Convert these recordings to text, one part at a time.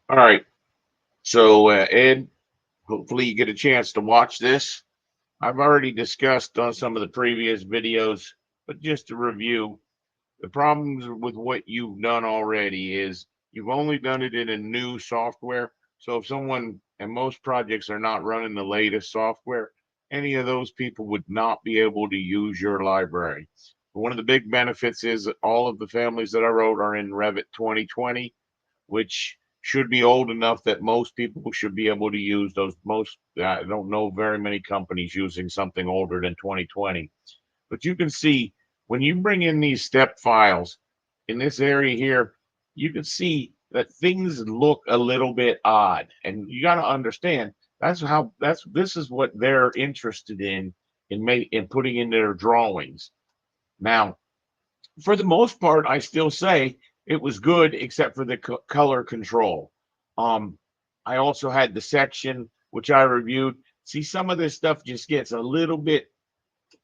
All right. So, Ed, hopefully you get a chance to watch this. I've already discussed on some of the previous videos, but just to review, the problems with what you've done already is you've only done it in a new software. So if someone, and most projects are not running the latest software, any of those people would not be able to use your library. One of the big benefits is that all of the families that I wrote are in Revit 2020, which should be old enough that most people should be able to use those. I don't know very many companies using something older than 2020. But you can see when you bring in these step files in this area here, you can see that things look a little bit odd. And you got to understand this is what they're interested in putting in their drawings. Now, for the most part, I still say it was good, except for the color control. Um, I also had the section which I reviewed. See, some of this stuff just gets a little bit.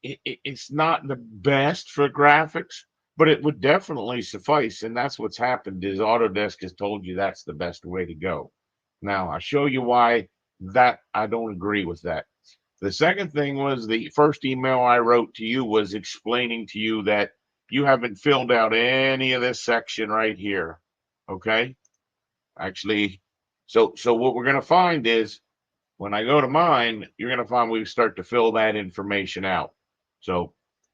It's not the best for graphics, but it would definitely suffice. And that's what's happened is Autodesk has told you that's the best way to go. Now I'll show you why that I don't agree with that. The second thing was the first email I wrote to you was explaining to you that you haven't filled out any of this section right here. Okay. Actually, so what we're going to find is when I go to mine, you're going to find we start to fill that information out. So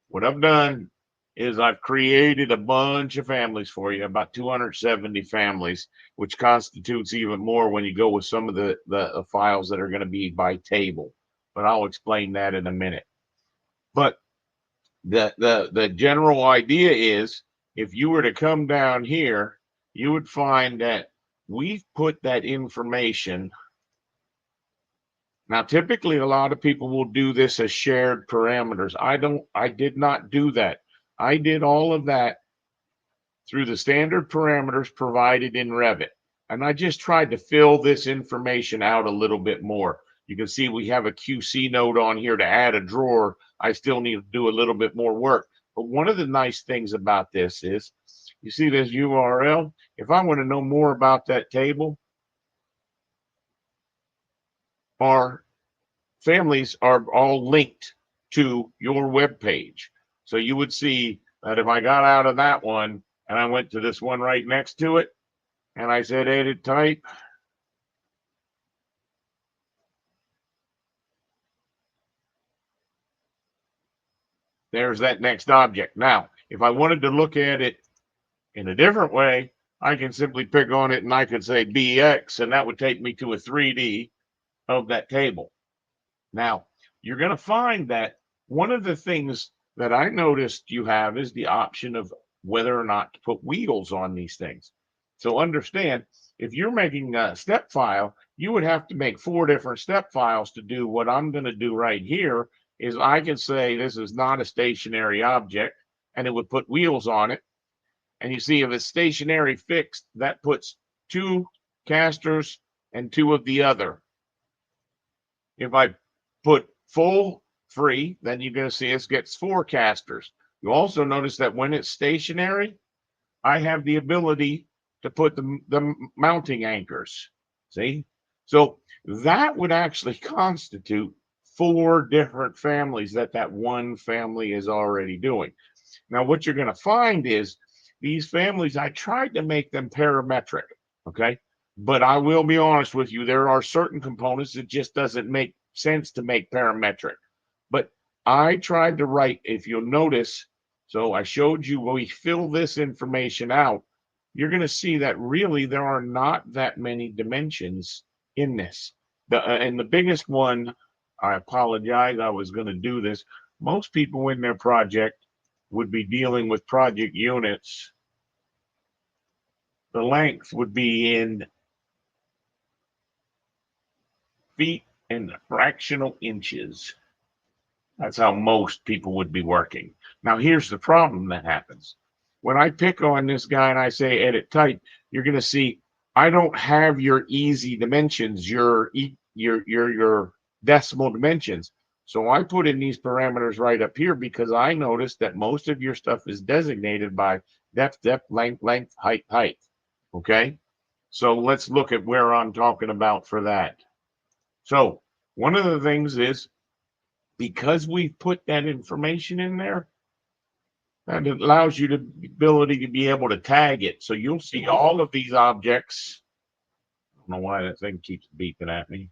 what I've done is I've created a bunch of families for you, about 270 families, which constitutes even more when you go with some of the files that are going to be by table. But I'll explain that in a minute. But the general idea is if you were to come down here, you would find that we've put that information. Now, typically, a lot of people will do this as shared parameters. I did not do that. I did all of that through the standard parameters provided in Revit. And I just tried to fill this information out a little bit more. You can see we have a QC node on here to add a drawer. I still need to do a little bit more work. But one of the nice things about this is, you see this URL? If I want to know more about that table, our families are all linked to your web page. So you would see that if I got out of that one and I went to this one right next to it and I said edit type, there's that next object. Now, if I wanted to look at it in a different way, I can simply pick on it and I could say BX, and that would take me to a 3D of that table. Now, you're going to find that one of the things that I noticed you have is the option of whether or not to put wheels on these things. So understand, if you're making a step file, you would have to make 4 different step files to do what I'm going to do right here. Is I can say this is not a stationary object, and it would put wheels on it. And you see, if it's stationary fixed, that puts 2 casters and 2 of the other. If I put full free, then you're going to see it gets 4 casters. You also notice that when it's stationary, I have the ability to put the mounting anchors. See? So that would actually constitute 4 different families that one family is already doing. Now, what you're going to find is these families, I tried to make them parametric, okay? But I will be honest with you, there are certain components that just doesn't make sense to make parametric. But I tried to write, if you'll notice, so I showed you when we fill this information out, you're going to see that really there are not that many dimensions in this. And the biggest one, I apologize, I was going to do this. Most people in their project would be dealing with project units. The length would be in feet and fractional inches. That's how most people would be working. Now, here's the problem that happens. When I pick on this guy and I say edit type, you're going to see I don't have your easy dimensions, your decimal dimensions. So I put in these parameters right up here because I noticed that most of your stuff is designated by depth, length, height. Okay. So let's look at where I'm talking about for that. So one of the things is, because we've put that information in there, and it allows you the ability to be able to tag it. So you'll see all of these objects. I don't know why that thing keeps beeping at me.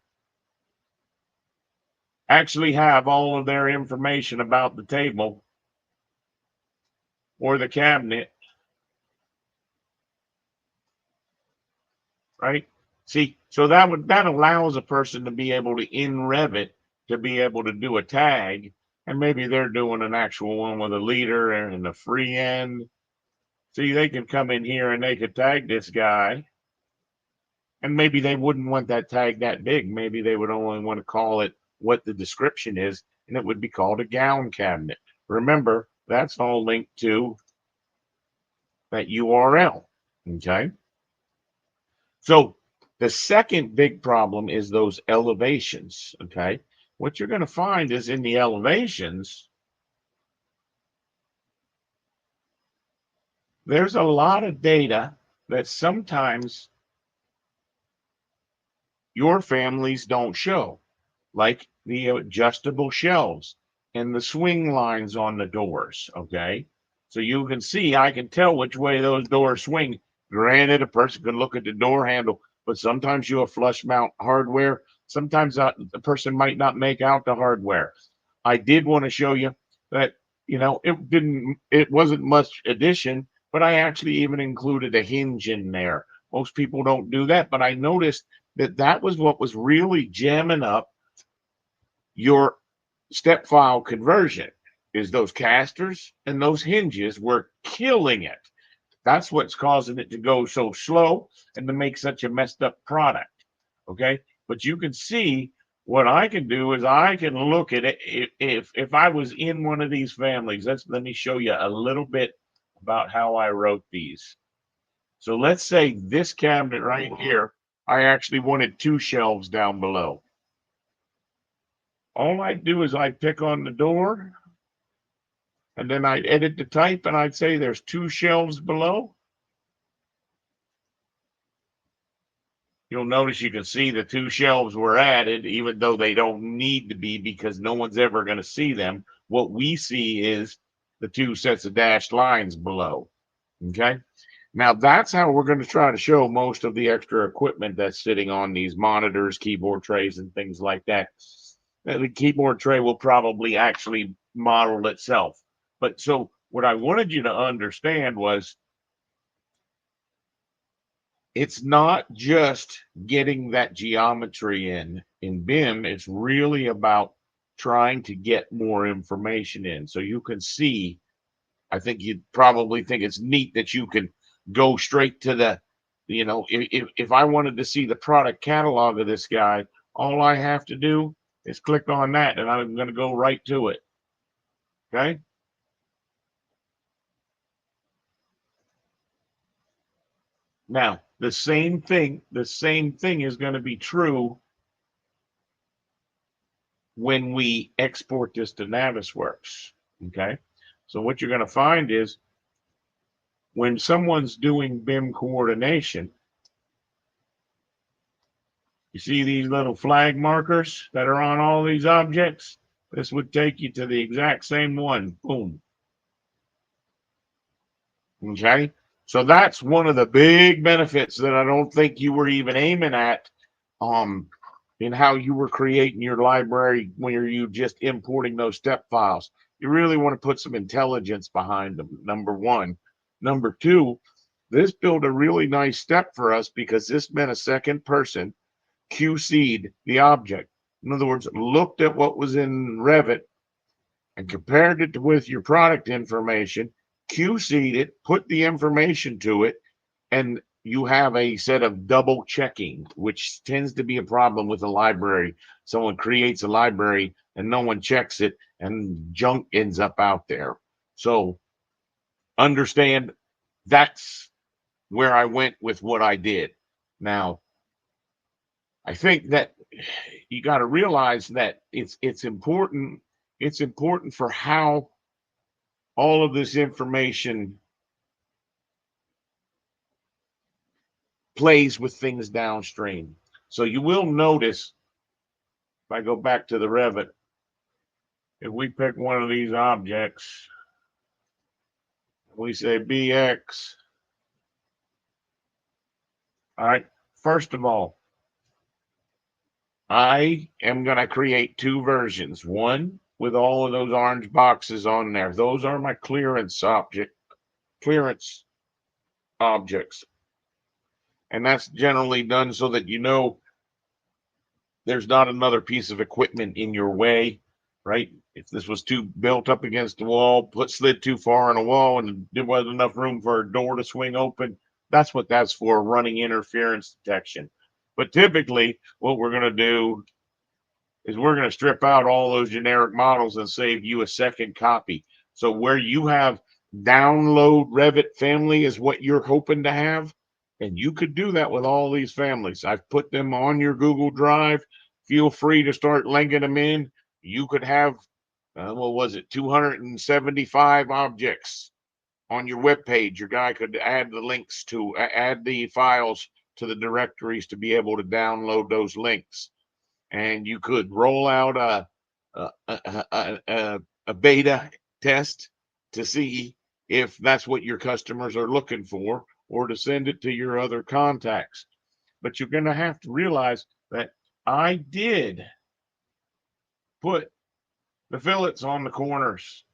Actually have all of their information about the table or the cabinet, right? See, so that allows a person to be able to in Revit to be able to do a tag, and maybe they're doing an actual one with a leader and a free end. See, they can come in here and they could tag this guy, and maybe they wouldn't want that tag that big. Maybe they would only want to call it what the description is, and it would be called a gown cabinet. Remember, that's all linked to that URL. Okay. So the second big problem is those elevations. Okay. What you're going to find is in the elevations, there's a lot of data that sometimes your families don't show, like the adjustable shelves and the swing lines on the doors. Okay. So you can see, I can tell which way those doors swing. Granted, a person can look at the door handle, but sometimes you have flush mount hardware. Sometimes the person might not make out the hardware. I did want to show you that, it wasn't much addition, but I actually even included a hinge in there. Most people don't do that, but I noticed that was what was really jamming up your step file conversion, is those casters and those hinges were killing it. That's what's causing it to go so slow and to make such a messed up product. Okay. But you can see what I can do is I can look at it. If I was in one of these families, let me show you a little bit about how I wrote these. So let's say this cabinet right here, I actually wanted 2 shelves down below. All I'd do is I'd pick on the door, and then I'd edit the type, and I'd say there's 2 shelves below. You'll notice you can see the 2 shelves were added, even though they don't need to be, because no one's ever going to see them. What we see is the 2 sets of dashed lines below. Okay. Now that's how we're going to try to show most of the extra equipment that's sitting on these monitors, keyboard trays, and things like that. The keyboard tray will probably actually model itself. But so what I wanted you to understand was, it's not just getting that geometry in BIM. It's really about trying to get more information in. So you can see, I think you'd probably think it's neat that you can go straight to if I wanted to see the product catalog of this guy, all I have to do is click on that and I'm going to go right to it. Okay. Now, the same thing is going to be true when we export this to Navisworks. Okay. So what you're going to find is, when someone's doing BIM coordination, you see these little flag markers that are on all these objects? This would take you to the exact same one. Boom. Okay. So that's one of the big benefits that I don't think you were even aiming at in how you were creating your library when you're just importing those step files. You really want to put some intelligence behind them, number one. Number two, this built a really nice step for us because this meant a second person QC'd the object. In other words, looked at what was in Revit and compared it with your product information, QC'd it, put the information to it, and you have a set of double checking, which tends to be a problem with a library. Someone creates a library and no one checks it, and junk ends up out there. So understand, that's where I went with what I did. Now, I think that you got to realize that it's important. It's important for how all of this information plays with things downstream. So you will notice, if I go back to the Revit, if we pick one of these objects, we say BX. All right, first of all, I am going to create two versions. One with all of those orange boxes on there. Those are my clearance objects. And that's generally done so that you know there's not another piece of equipment in your way, right? If this was too built up against the wall, slid too far in a wall, and there wasn't enough room for a door to swing open, that's what that's for, running interference detection. But typically, what we're going to do is we're going to strip out all those generic models and save you a second copy. So where you have download Revit family is what you're hoping to have, and you could do that with all these families. I've put them on your Google Drive. Feel free to start linking them in. You could have, what was it, 275 objects on your web page. Your guy could add the links to, add the files to the directories to be able to download those links. And you could roll out a beta test to see if that's what your customers are looking for, or to send it to your other contacts. But you're going to have to realize that I did put the fillets on the corners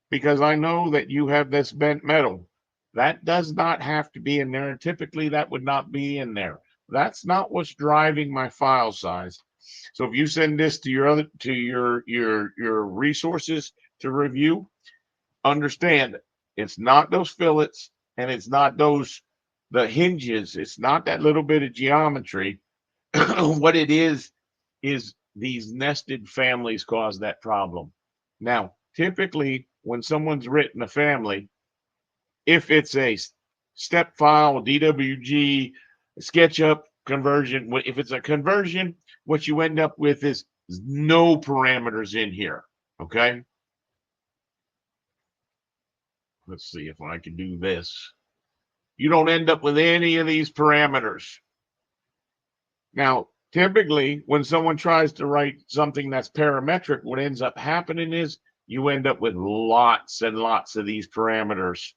because I know that you have this bent metal. That does not have to be in there. Typically, that would not be in there. That's not what's driving my file size. So if you send this to your resources to review, understand it's not those fillets, and it's not the hinges. It's not that little bit of geometry. What it is these nested families cause that problem. Now, typically, when someone's written a family, if it's a step file, DWG, SketchUp conversion, if it's a conversion, what you end up with is no parameters in here. Okay. Let's see if I can do this. You don't end up with any of these parameters. Now, typically, when someone tries to write something that's parametric, what ends up happening is you end up with lots and lots of these parameters,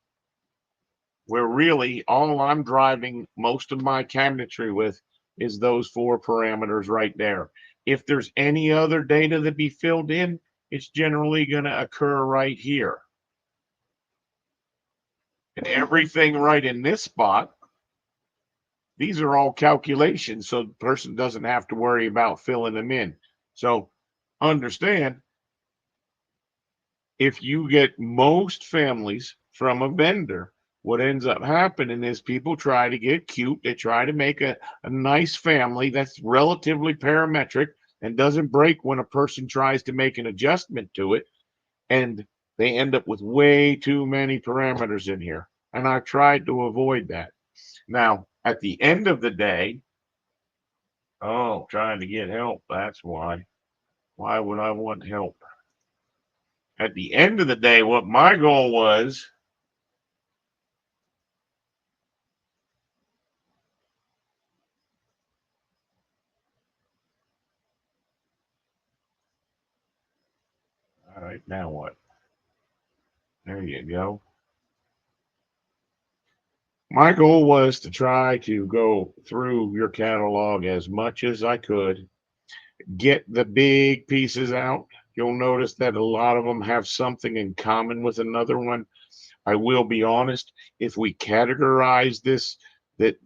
where really all I'm driving most of my cabinetry with is those 4 parameters right there. If there's any other data that be filled in, it's generally going to occur right here. And everything right in this spot, these are all calculations, so the person doesn't have to worry about filling them in. So understand, if you get most families from a vendor, what ends up happening is people try to get cute. They try to make a nice family that's relatively parametric and doesn't break when a person tries to make an adjustment to it. And they end up with way too many parameters in here. And I've tried to avoid that. Now, at the end of the day, trying to get help. That's why. Why would I want help? At the end of the day, what my goal was, all right, now what? There you go. My goal was to try to go through your catalog as much as I could, get the big pieces out. You'll notice that a lot of them have something in common with another one. I will be honest, if we categorize this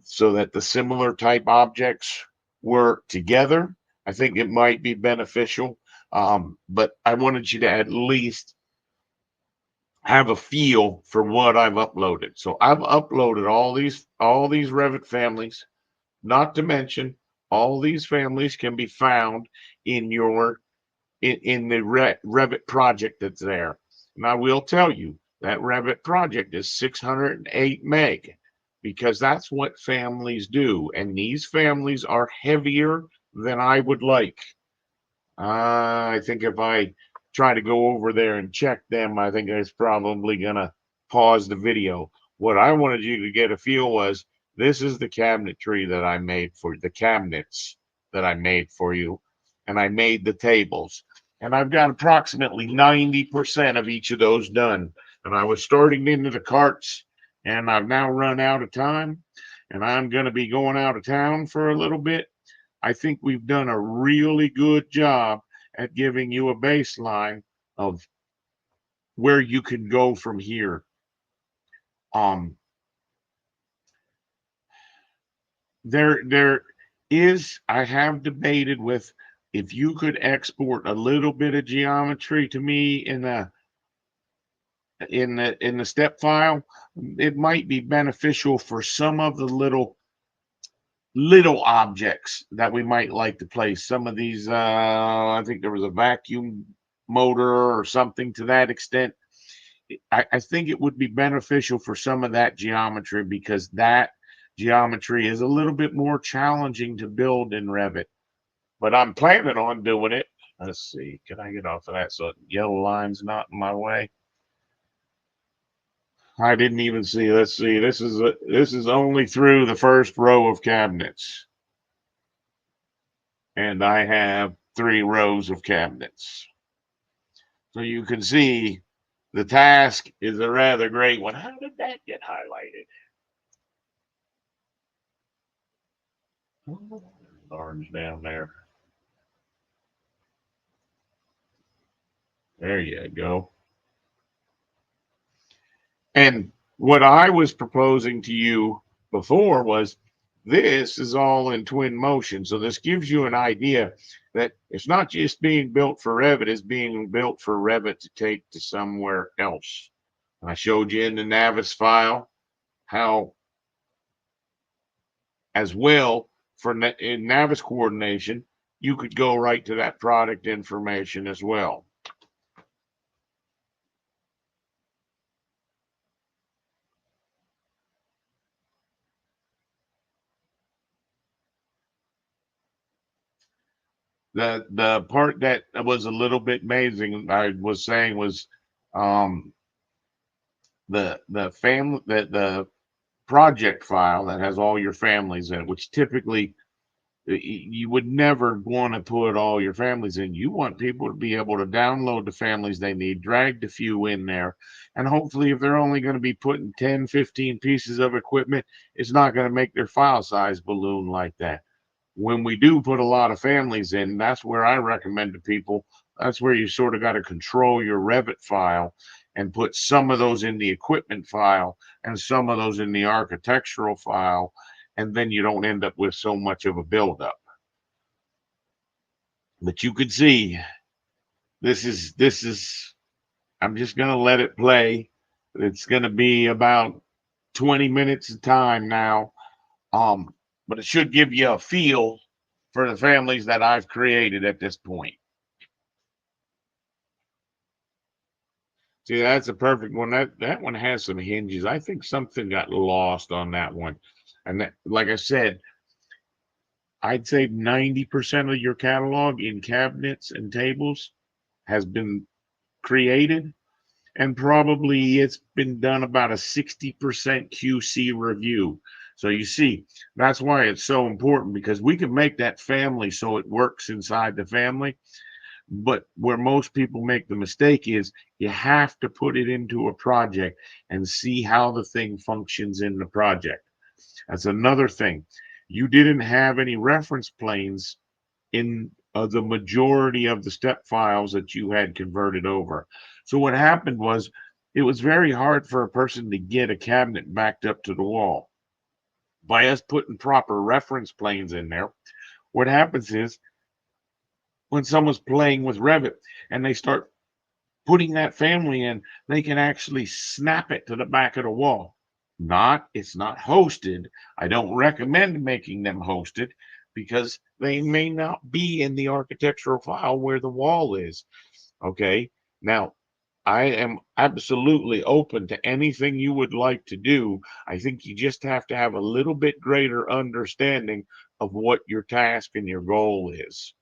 so that the similar type objects were together, I think it might be beneficial. But I wanted you to at least have a feel for what I've uploaded. So I've uploaded all these Revit families, not to mention all these families can be found in the Revit project that's there. And I will tell you that Revit project is 608 meg, because that's what families do. And these families are heavier than I would like. I think if I try to go over there and check them, I think it's probably going to pause the video. What I wanted you to get a feel was This is the cabinetry that I made for the cabinets that I made for you. And I made the tables. And I've got approximately 90% of each of those done. And I was starting into the carts, and I've now run out of time. And I'm going to be going out of town for a little bit. I think we've done a really good job at giving you a baseline of where you can go from here. Um, there is, I have debated with, if you could export a little bit of geometry to me in the step file, it might be beneficial for some of the little objects that we might like to place. Some of these, I think there was a vacuum motor or something to that extent. I think it would be beneficial for some of that geometry, because that geometry is a little bit more challenging to build in Revit. But I'm planning on doing it. Let's see, can I get off of that so yellow line's not in my way? I didn't even see. Let's see. This is only through the first row of cabinets, and I have 3 rows of cabinets. So you can see the task is a rather great one. How did that get highlighted? Orange down there. There you go. And what I was proposing to you before was, this is all in twin motion. So this gives you an idea that it's not just being built for Revit, it's being built for Revit to take to somewhere else. I showed you in the Navis file how, as well, for in Navis coordination, you could go right to that product information as well. The part that was a little bit amazing, I was saying, was um the project file that has all your families in it, which typically you would never want to put all your families in. You want people to be able to download the families they need, drag the few in there, and hopefully if they're only going to be putting 10, 15 pieces of equipment, it's not going to make their file size balloon like that. When we do put a lot of families in, that's where I recommend to people, that's where you sort of got to control your Revit file and put some of those in the equipment file and some of those in the architectural file, and then you don't end up with so much of a buildup. But you could see, this is I'm just going to let it play. It's going to be about 20 minutes of time now. But it should give you a feel for the families that I've created at this point. See, that's a perfect one. That one has some hinges. I think something got lost on that one. And that, like I said, I'd say 90% of your catalog in cabinets and tables has been created, and probably it's been done about a 60% QC review. So you see, that's why it's so important, because we can make that family so it works inside the family. But where most people make the mistake is, you have to put it into a project and see how the thing functions in the project. That's another thing. You didn't have any reference planes in the majority of the step files that you had converted over. So what happened was, it was very hard for a person to get a cabinet backed up to the wall. By us putting proper reference planes in there, what happens is, when someone's playing with Revit and they start putting that family in, they can actually snap it to the back of the wall. It's not hosted. I don't recommend making them hosted, because they may not be in the architectural file where the wall is. Okay. Now, I am absolutely open to anything you would like to do. I think you just have to have a little bit greater understanding of what your task and your goal is.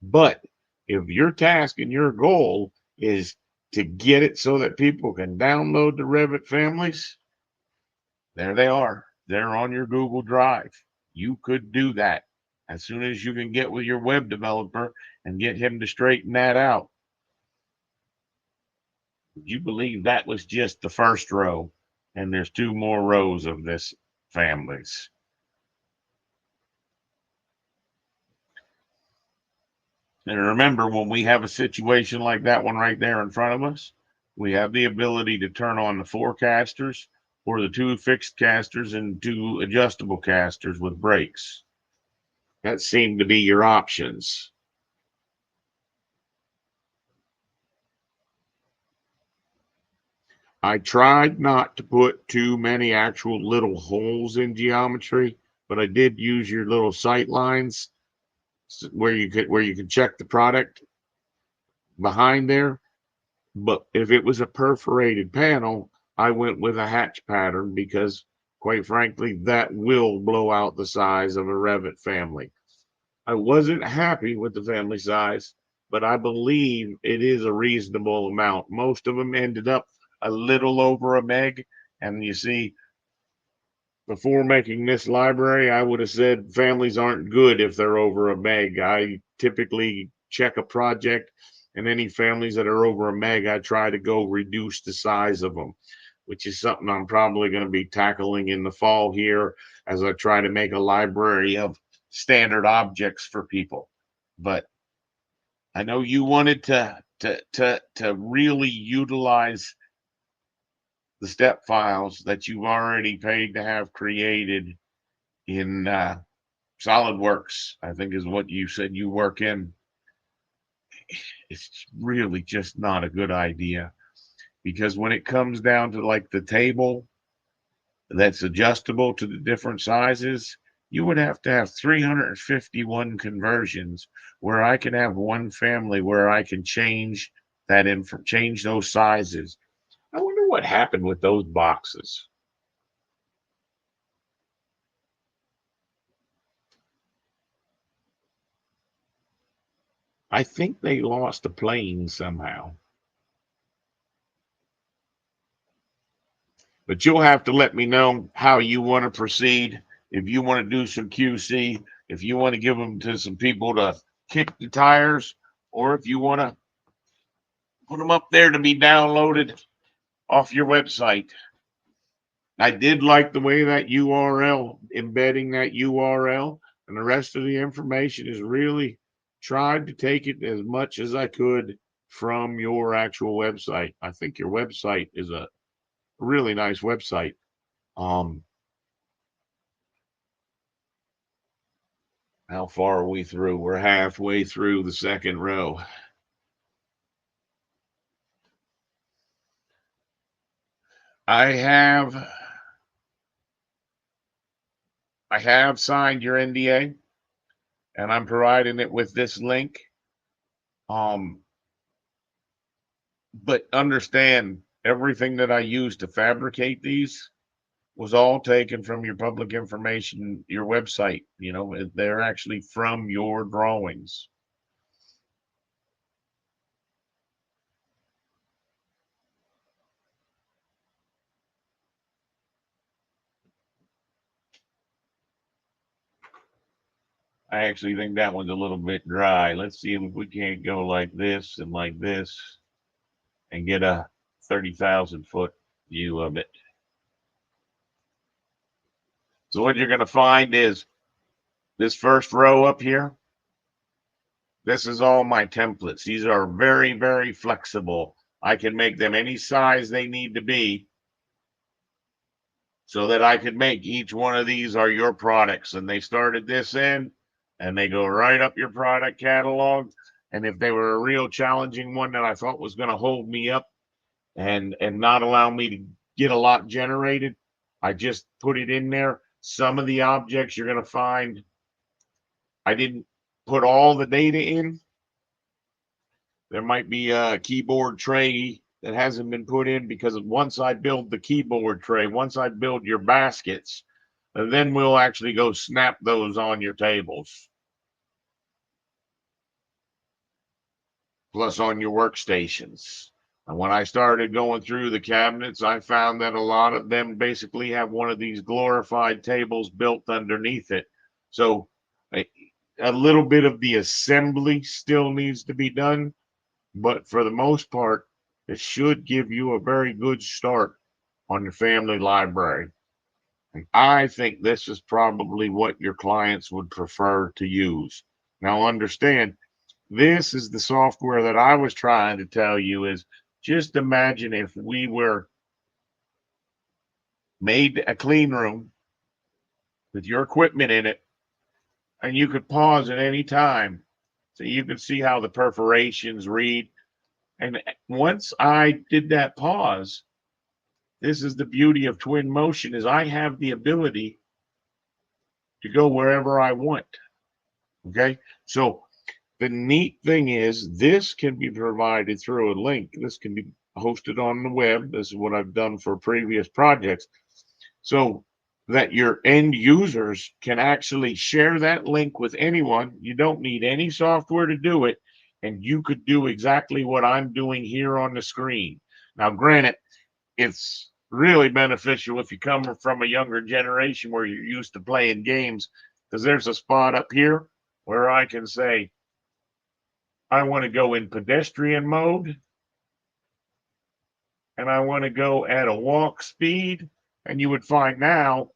But if your task and your goal is to get it so that people can download the Revit families, There they are. They're on your Google Drive. You could do that as soon as you can get with your web developer and get him to straighten that out. Would you believe that was just the first row? And there's two more rows of this families. And remember, when we have a situation like that one right there in front of us, we have the ability to turn on the four casters or the two fixed casters and two adjustable casters with brakes. That seemed to be your options. I tried not to put too many actual little holes in geometry, but I did use your little sight lines where you could check the product behind there. But if it was a perforated panel, I went with a hatch pattern because, quite frankly, that will blow out the size of a Revit family. I wasn't happy with the family size, but I believe it is a reasonable amount. Most of them ended up a little over a meg. And you see, before making this library, I would have said families aren't good if they're over a meg. I typically check a project, and any families that are over a meg, I try to go reduce the size of them, which is something I'm probably going to be tackling in the fall here as I try to make a library of standard objects for people. But I know you wanted to really utilize the step files that you've already paid to have created in SolidWorks, I think is what you said you work in. It's really just not a good idea, because when it comes down to like the table that's adjustable to the different sizes, you would have to have 351 conversions where I can have one family where I can change change those sizes. I wonder what happened with those boxes. I think they lost a plane somehow. But you'll have to let me know how you want to proceed. If you want to do some QC, if you want to give them to some people to kick the tires, or if you want to put them up there to be downloaded off your website. I did like the way that URL, embedding that URL, and the rest of the information is really tried to take it as much as I could from your actual website. I think your website is a really nice website. Um, how far are we through? We're halfway through the second row. I have I have signed your NDA, and I'm providing it with this link. Um, but understand, everything that I used to fabricate these was all taken from your public information, your website. You know, they're actually from your drawings. I actually think that one's a little bit dry. Let's see if we can't go like this and get a 30,000 foot view of it. So what you're going to find is this first row up here. This is all my templates. These are very, very flexible. I can make them any size they need to be so that I could make each one of these are your products. And they start at this end and they go right up your product catalog. And if they were a real challenging one that I thought was going to hold me up and not allow me to get a lot generated, I just put it in there. Some of the objects you're going to find, I didn't put all the data in. There might be a keyboard tray that hasn't been put in because once I build the keyboard tray, once I build your baskets, then we'll actually go snap those on your tables. Plus on your workstations. And when I started going through the cabinets, I found that a lot of them basically have one of these glorified tables built underneath it. So a little bit of the assembly still needs to be done, but for the most part, it should give you a very good start on your family library. And I think this is probably what your clients would prefer to use. Now, understand, this is the software that I was trying to tell you is just imagine if we were made a clean room with your equipment in it, and you could pause at any time so you could see how the perforations read. And once I did that pause, this is the beauty of twin motion is I have the ability to go wherever I want. Okay. So the neat thing is this can be provided through a link. This can be hosted on the web. This is what I've done for previous projects. So that your end users can actually share that link with anyone. You don't need any software to do it. And you could do exactly what I'm doing here on the screen. Now, granted, it's really beneficial if you come from a younger generation where you're used to playing games, because there's a spot up here where I can say, I want to go in pedestrian mode and I want to go at a walk speed. And you would find now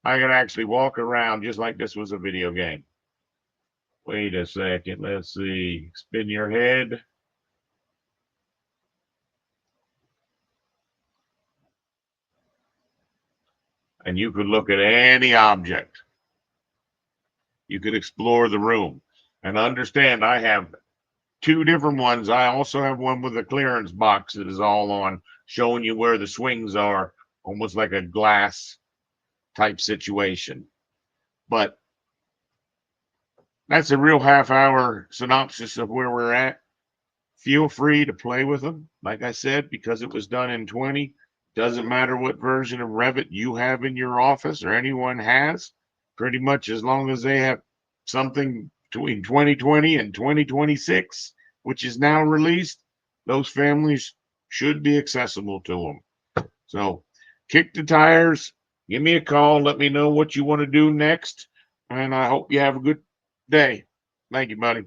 I can actually walk around just like this was a video game. Wait a second. Let's see. Spin your head. And you could look at any object. You could explore the room. And understand, I have two different ones. I also have one with a clearance box that is all on, showing you where the swings are, almost like a glass type situation. But that's a real half-hour synopsis of where we're at. Feel free to play with them. Like I said, because it was done in 20, doesn't matter what version of Revit you have in your office or anyone has, pretty much as long as they have something between 2020 and 2026, which is now released, those families should be accessible to them. So kick the tires, give me a call, let me know what you want to do next, and I hope you have a good day. Thank you, buddy.